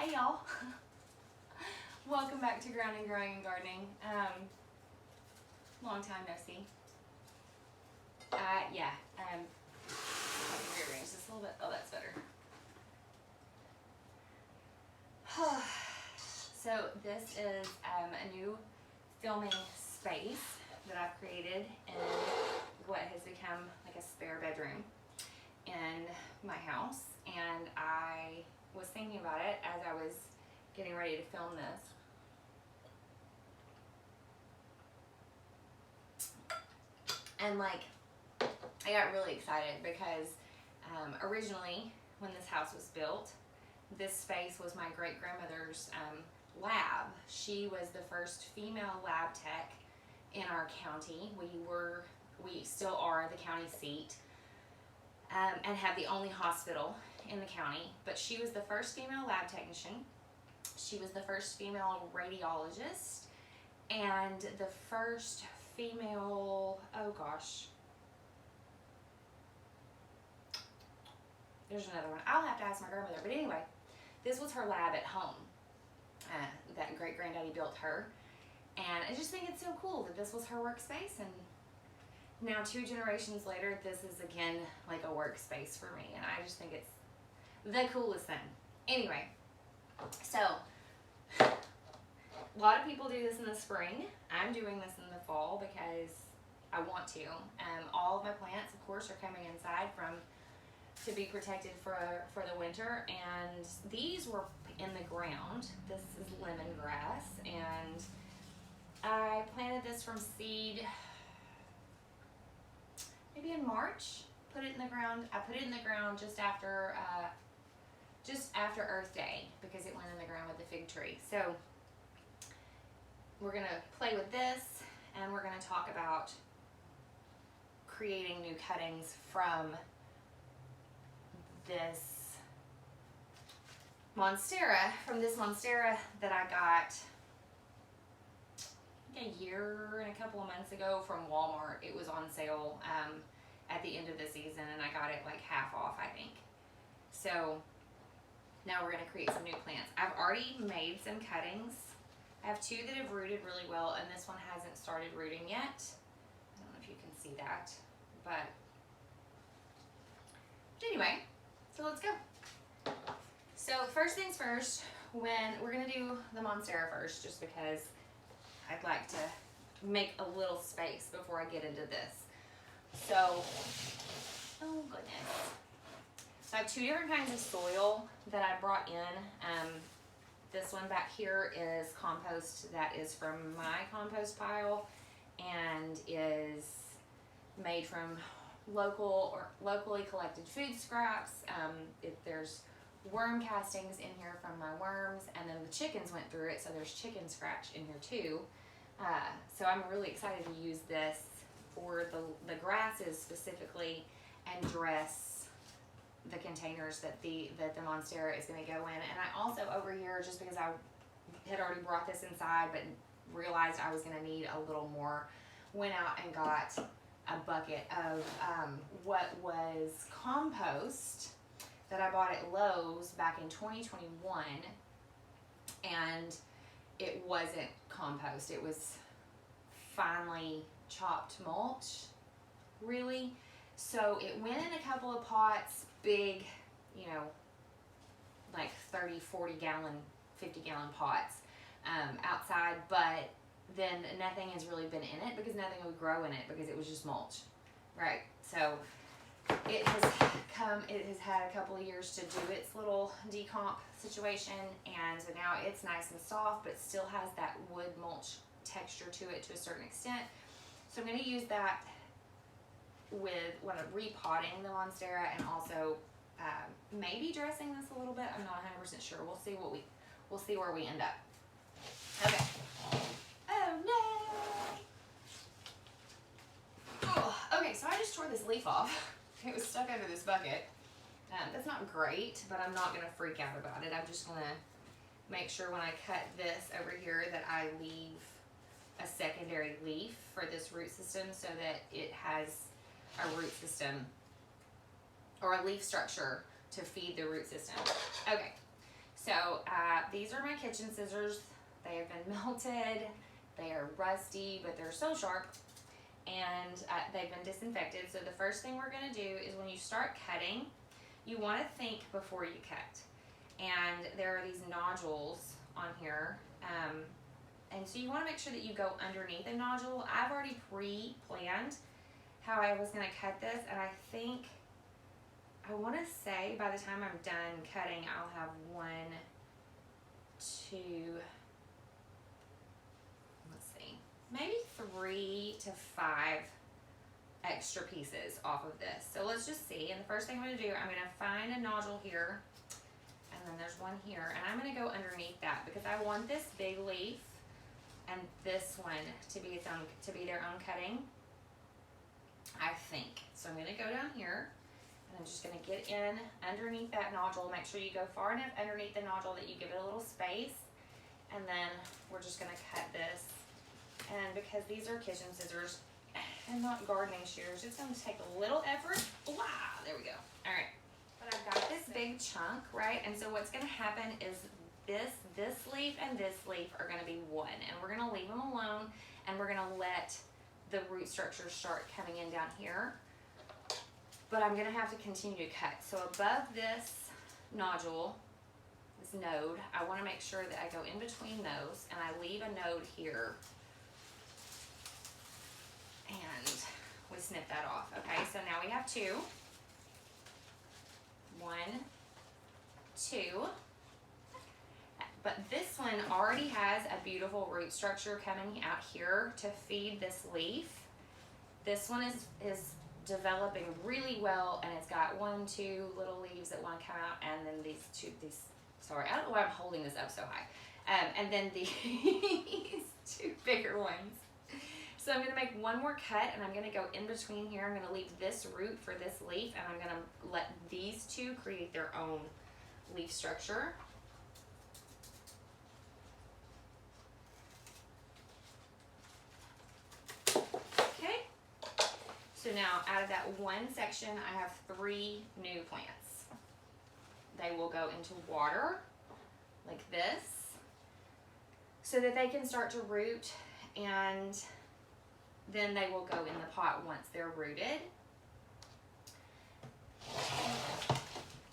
Hey y'all. Welcome back to Grounding, Growing, and Gardening. Long time no see. Yeah. Let me rearrange this a little bit. Oh, that's better. So this is a new filming space that I've created in what has become like a spare bedroom in my house, and I was thinking about it as I was getting ready to film this, and like I got really excited because originally when this house was built, this space was my great-grandmother's lab. She was the first female lab tech in our county. We still are the county seat, and have the only hospital in the county, but she was the first female lab technician. She was the first female radiologist, and the first female, oh gosh, there's another one. I'll have to ask my grandmother, but anyway, this was her lab at home that great-granddaddy built her, and I just think it's so cool that this was her workspace, and now 2 generations later, this is again like a workspace for me, and I just think it's the coolest thing. Anyway, so a lot of people do this in the spring. I'm doing this in the fall because I want to. All of my plants, of course, are coming inside to be protected for the winter, and these were in the ground. This is lemongrass, and I planted this from seed maybe in March. Put it in the ground. I put it in the ground just after Earth Day because it went in the ground with the fig tree. So we're gonna play with this, and we're gonna talk about creating new cuttings from this monstera, that I got a year and a couple of months ago from Walmart. It was on sale at the end of the season, and I got it like half off, I think. So now we're going to create some new plants. I've already made some cuttings. I have 2 that have rooted really well, and this one hasn't started rooting yet. I don't know if you can see that, but anyway, so let's go. So first things first, when we're going to do the monstera first, just because I'd like to make a little space before I get into this. So, oh goodness. So I have 2 different kinds of soil that I brought in. This one back here is compost that is from my compost pile and is made from locally collected food scraps. There's worm castings in here from my worms, and then the chickens went through it, so there's chicken scratch in here too. So I'm really excited to use this for the grasses specifically, and dress the containers that the monstera is going to go in. And I also over here, just because I had already brought this inside but realized I was going to need a little more, went out and got a bucket of what was compost that I bought at Lowe's back in 2021, and it wasn't compost. It was finely chopped mulch, really. So it went in a couple of pots, big, you know, like 30, 40 gallon, 50 gallon pots outside, but then nothing has really been in it because nothing would grow in it because it was just mulch, right? So it has had a couple of years to do its little decomp situation, and so now it's nice and soft, but still has that wood mulch texture to it to a certain extent. So I'm going to use that when I'm repotting the monstera, and also maybe dressing this a little bit. I'm not 100% sure. We'll see where we end up. Okay. Oh no! Oh, okay, so I just tore this leaf off. It was stuck under this bucket. That's not great, but I'm not going to freak out about it. I'm just going to make sure when I cut this over here that I leave a secondary leaf for this root system so that it has a root system or a leaf structure to feed the root system. Okay, So these are my kitchen scissors. They have been melted. They are rusty, but they're so sharp, and they've been disinfected. So the first thing we're gonna do is when you start cutting, you wanna think before you cut. And there are these nodules on here. And so you wanna make sure that you go underneath a nodule. I've already pre-planned how I was gonna cut this, and I think, I wanna say by the time I'm done cutting, I'll have 1, 2, let's see, maybe 3 to 5 extra pieces off of this. So let's just see. And the first thing I'm gonna do, I'm gonna find a nodule here, and then there's one here, and I'm gonna go underneath that because I want this big leaf and this one to be its own, to be their own cutting, I think. So I'm gonna go down here, and I'm just gonna get in underneath that nodule. Make sure you go far enough underneath the nodule that you give it a little space, and then we're just gonna cut this. And because these are kitchen scissors and not gardening shears, it's gonna take a little effort. Wow, there we go. All right, but I've got this big chunk, right? And so what's gonna happen is this leaf and this leaf are gonna be one, and we're gonna leave them alone, and we're gonna let the root structure start coming in down here. But I'm gonna have to continue to cut. So above this nodule, this node, I wanna make sure that I go in between those, and I leave a node here. And we snip that off. Okay, so now we have 2. 1, 2. But this one already has a beautiful root structure coming out here to feed this leaf. This one is developing really well, and it's got 1, 2 little leaves that want to come out, and then these, sorry, I don't know why I'm holding this up so high. And then these 2 bigger ones. So I'm gonna make one more cut, and I'm gonna go in between here. I'm gonna leave this root for this leaf, and I'm gonna let these 2 create their own leaf structure. Okay, so now out of that one section, I have 3 new plants. They will go into water like this so that they can start to root, and then they will go in the pot once they're rooted.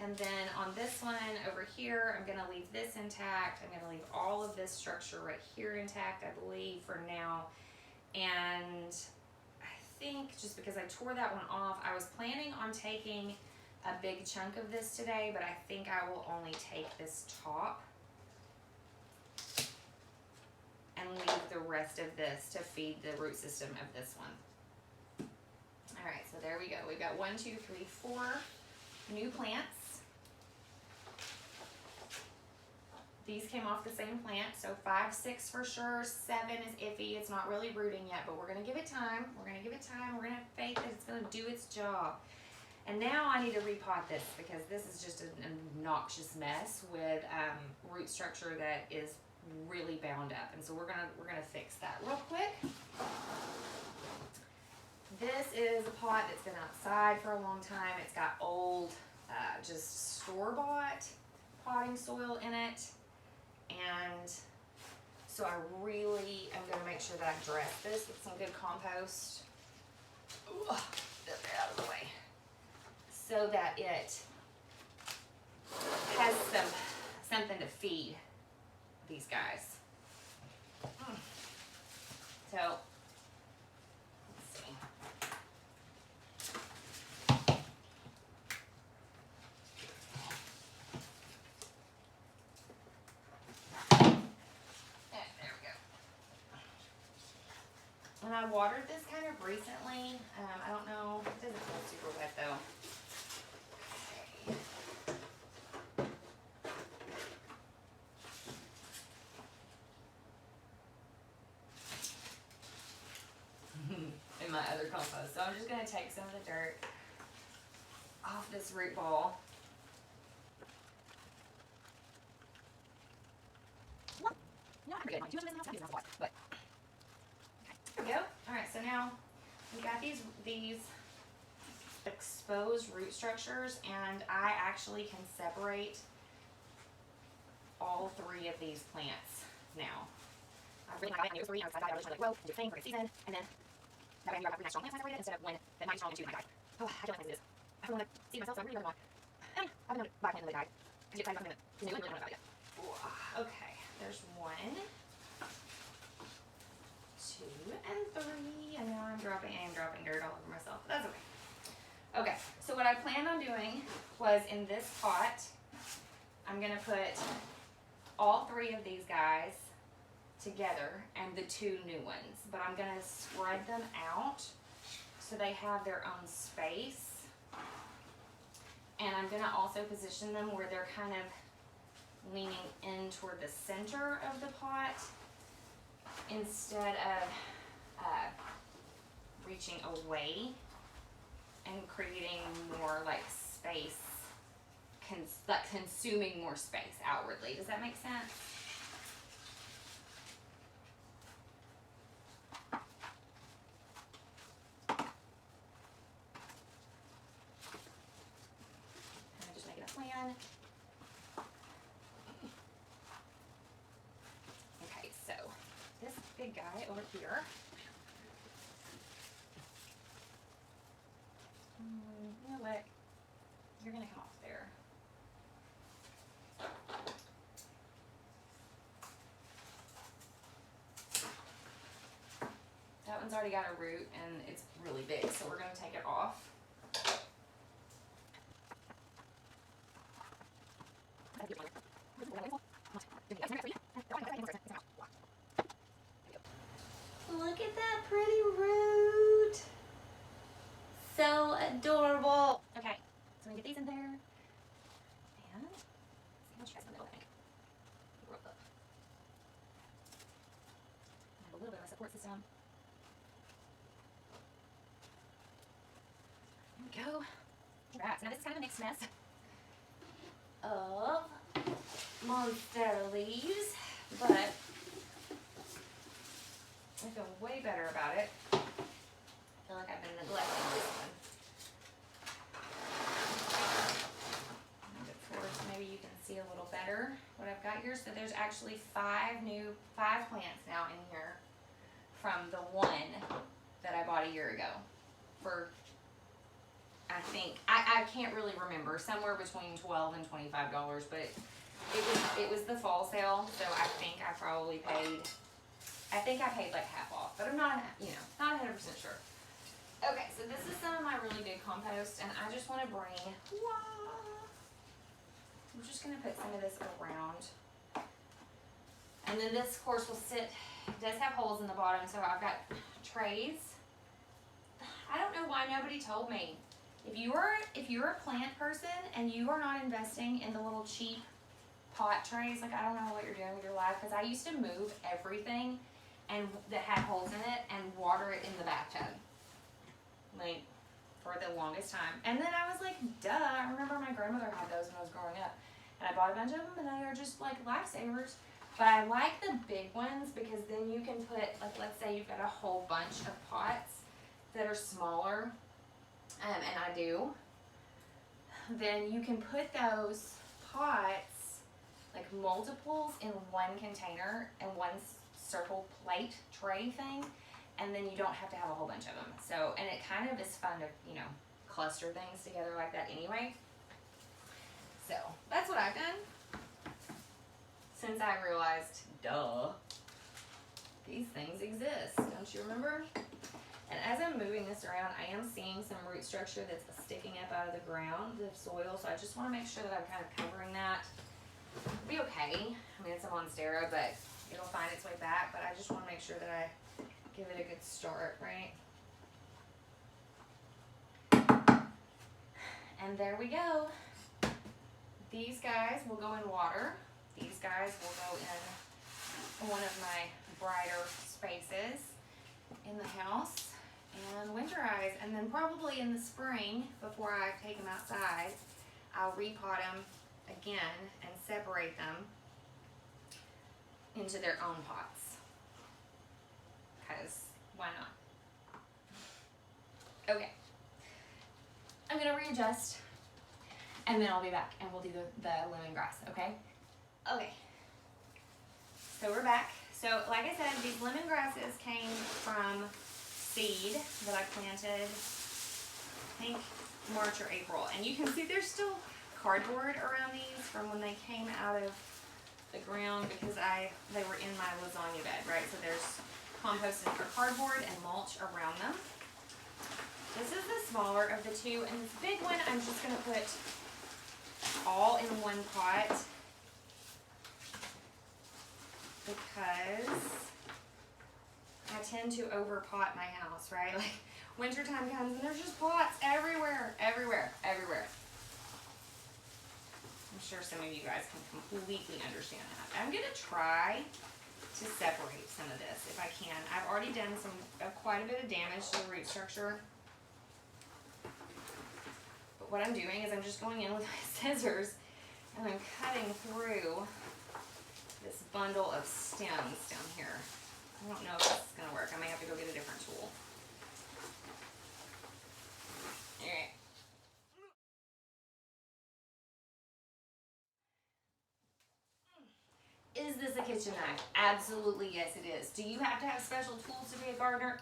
And then on this one over here, I'm gonna leave this intact. I'm gonna leave all of this structure right here intact, I believe, for now. And I think just because I tore that one off, I was planning on taking a big chunk of this today, but I think I will only take this top and leave the rest of this to feed the root system of this one. All right, so there we go. We've got 1, 2, 3, 4 new plants. These came off the same plant, so 5, 6 for sure. 7 is iffy. It's not really rooting yet, but we're gonna give it time. We're gonna give it time. We're gonna have faith that it's gonna do its job. And now I need to repot this because this is just an obnoxious mess with root structure that is really bound up, and so we're gonna fix that real quick. This is a pot that's been outside for a long time. It's got old, just store-bought potting soil in it, and so I really am gonna make sure that I dress this with some good compost. Ooh, get that out of the way, so that it has something to feed these guys. So, let's see. There we go. And I watered this kind of recently. I don't know, it doesn't feel super wet though. In my other compost. So I'm just going to take some of the dirt off this root ball. There we go. Alright, so now we got these exposed root structures, and I actually can separate 3 of these plants now. I really like it. I knew it was 3. I was excited. I really tried to grow and do a thing for a good season. And then that way I knew I got 3 nice strong plants when I separated instead of when the 90 strong and 2 might die. Oh, I do like plants as it is. I really want to see myself, so I really want. And I've been known to buy a plant and then they died. Because you excited about something that is new and really want to buy it. Okay, there's 1, 2, and 3. And now I am dropping dirt all over myself. But that's okay. Okay, so what I planned on doing was in this pot, I'm going to put all 3 of these guys together and the 2 new ones. But I'm going to spread them out so they have their own space. And I'm going to also position them where they're kind of leaning in toward the center of the pot instead of reaching away and creating more like space, consuming more space outwardly. Does that make sense? I'm just making a plan. Okay, so this big guy over here. You know what? You're gonna come off there. That one's already got a root and it's really big, so we're gonna take it off. Look at that pretty root. So adorable. Okay, so we get these in there. And see how much in the middle, I think. Roll up. I have a little bit of a support system. There we go. Alright, so now this is kind of a mixed mess of monstera leaves, but I feel way better about it. I feel like I've been neglecting this one. Move it forward so maybe you can see a little better what I've got here. So there's actually 5 plants now in here from the one that I bought a year ago for, I think, I can't really remember, somewhere between $12 and $25, but it was the fall sale, so I think I probably paid, like half off, but I'm not, not 100% sure. Okay, so this is some of my really big compost, and I just want to bring, I'm just going to put some of this around. And then this, of course, will sit, it does have holes in the bottom, so I've got trays. I don't know why nobody told me. If you're a plant person and you are not investing in the little cheap pot trays, like I don't know what you're doing with your life, because I used to move everything and that had holes in it and water it in the bathtub, like for the longest time. And then I was like, duh, I remember my grandmother had those when I was growing up, and I bought a bunch of them, and they are just like lifesavers. But I like the big ones because then you can put, like, let's say you've got a whole bunch of pots that are smaller, and I do, then you can put those pots, like multiples, in one container and one circle plate tray thing, and then you don't have to have a whole bunch of them. So, and it kind of is fun to, cluster things together like that anyway. So, that's what I've done. Since I realized, duh, these things exist, don't you remember? And as I'm moving this around, I am seeing some root structure that's sticking up out of the ground, the soil, so I just want to make sure that I'm kind of covering that. It'll be okay. I mean, it's a monstera, but it'll find its way back, but I just want to make sure that I give it a good start, right? And there we go. These guys will go in water. These guys will go in one of my brighter spaces in the house and winterize. And then probably in the spring, before I take them outside, I'll repot them again and separate them into their own pots. Because why not? Okay. I'm going to readjust, and then I'll be back and we'll do the lemongrass, okay? Okay. So like I said, these lemongrasses came from seed that I planted, I think March or April. And you can see there's still cardboard around these from when they came out of the ground because they were in my lasagna bed, right? So there's composted for cardboard and mulch around them. This is the smaller of the two, and this big one I'm just gonna put all in one pot because I tend to overpot my house, right? Like wintertime comes and there's just pots everywhere, everywhere, everywhere. I'm sure some of you guys can completely understand that. I'm gonna try to separate some of this if I can. I've already done quite a bit of damage to the root structure. But what I'm doing is I'm just going in with my scissors and I'm cutting through this bundle of stems down here. I don't know if this is gonna work. I may have to go get a different tool. All right. Is this a kitchen knife? Absolutely, yes it is. Do you have to have special tools to be a gardener?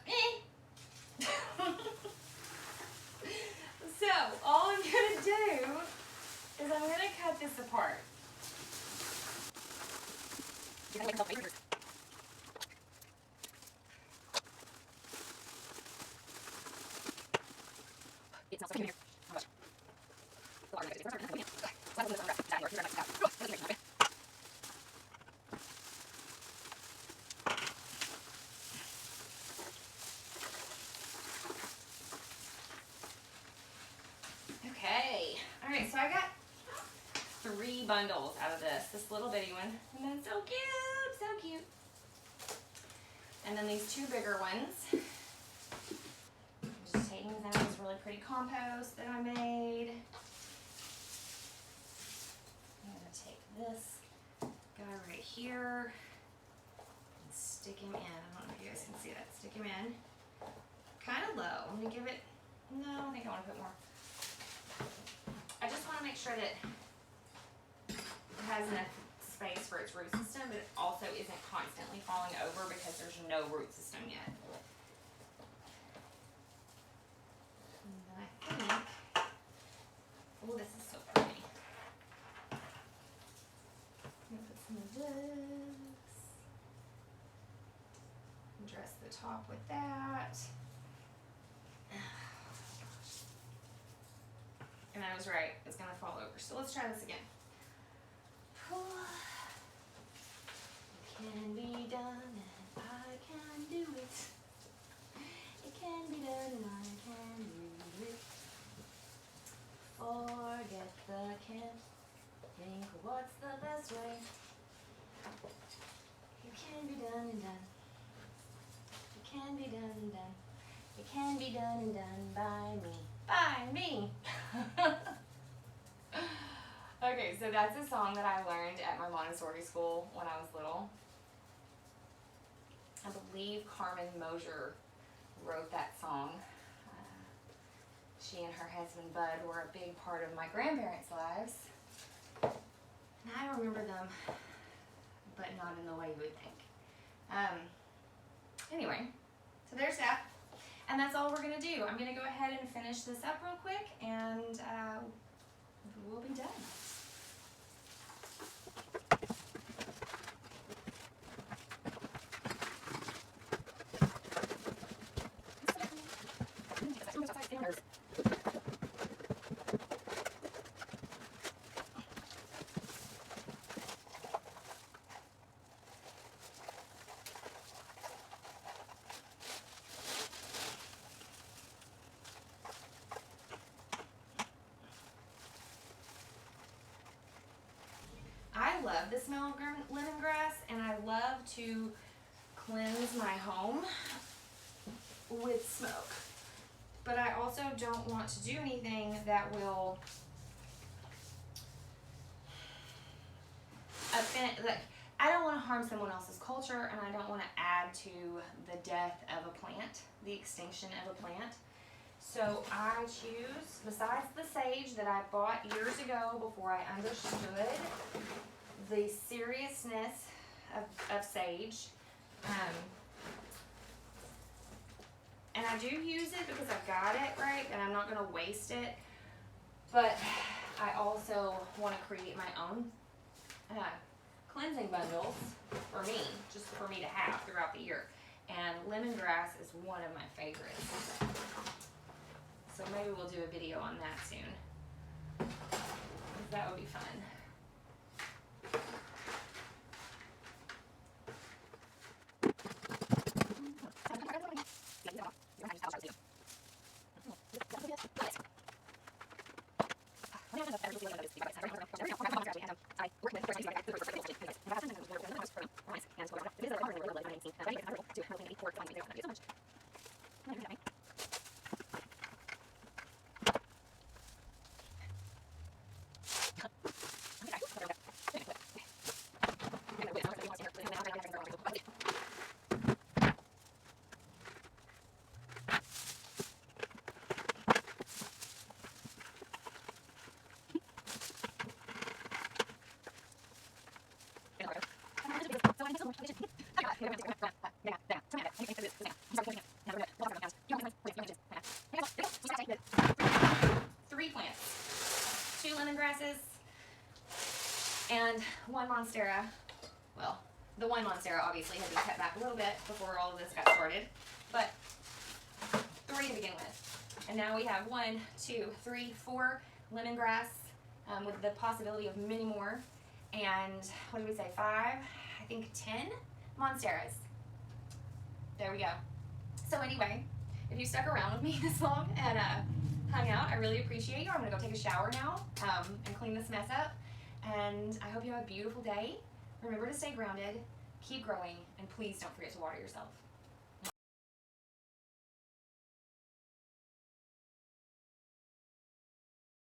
So, all I'm gonna do is I'm gonna cut this apart. It smells so good in here. Okay, all right, so I got 3 bundles out of this little bitty one, and then so cute, so cute. And then these 2 bigger ones. Just taking some of this really pretty compost that I made. I'm gonna take this guy right here and stick him in. I don't know if you guys can see that. Stick him in. Kind of low. I'm gonna give it, no, I think I want to put more. I just want to make sure that it has enough space for its root system, but it also isn't constantly falling over because there's no root system yet. And then I think, oh, this is so pretty. I'm going to put some of this. Dress the top with that. And I was right, it's gonna fall over. So let's try this again. It can be done and I can do it. It can be done and I can do it. Forget the can't. Think what's the best way. It can be done and done. It can be done and done. It can be done and done by me. By me. Okay, so that's a song that I learned at my Montessori school when I was little. I believe Carmen Mosier wrote that song. She and her husband Bud were a big part of my grandparents' lives. And I remember them, but not in the way you would think. Anyway, so there's that. And that's all we're gonna do. I'm gonna go ahead and finish this up real quick and we'll be done. I love the smell of lemongrass, and I love to cleanse my home with smoke. But I also don't want to do anything that will offend, like, I don't want to harm someone else's culture, and I don't want to add to the death of a plant, the extinction of a plant. So I choose, besides the sage that I bought years ago before I understood the seriousness of sage, And I do use it because I've got it right and I'm not going to waste it. But I also want to create my own cleansing bundles for me, just for me to have throughout the year. And lemongrass is one of my favorites. So maybe we'll do a video on that soon. That would be fun. Three plants, 2 lemongrasses, and 1 monstera. Well, the 1 monstera obviously had been cut back a little bit before all of this got started, but 3 to begin with. And now we have 1, 2, 3, 4 lemongrass with the possibility of many more. And what did we say, 5? I think 10 monsteras. There we go. So anyway, if you stuck around with me this long and hung out, I really appreciate you. I'm gonna go take a shower now and clean this mess up. And I hope you have a beautiful day. Remember to stay grounded, keep growing, and please don't forget to water yourself.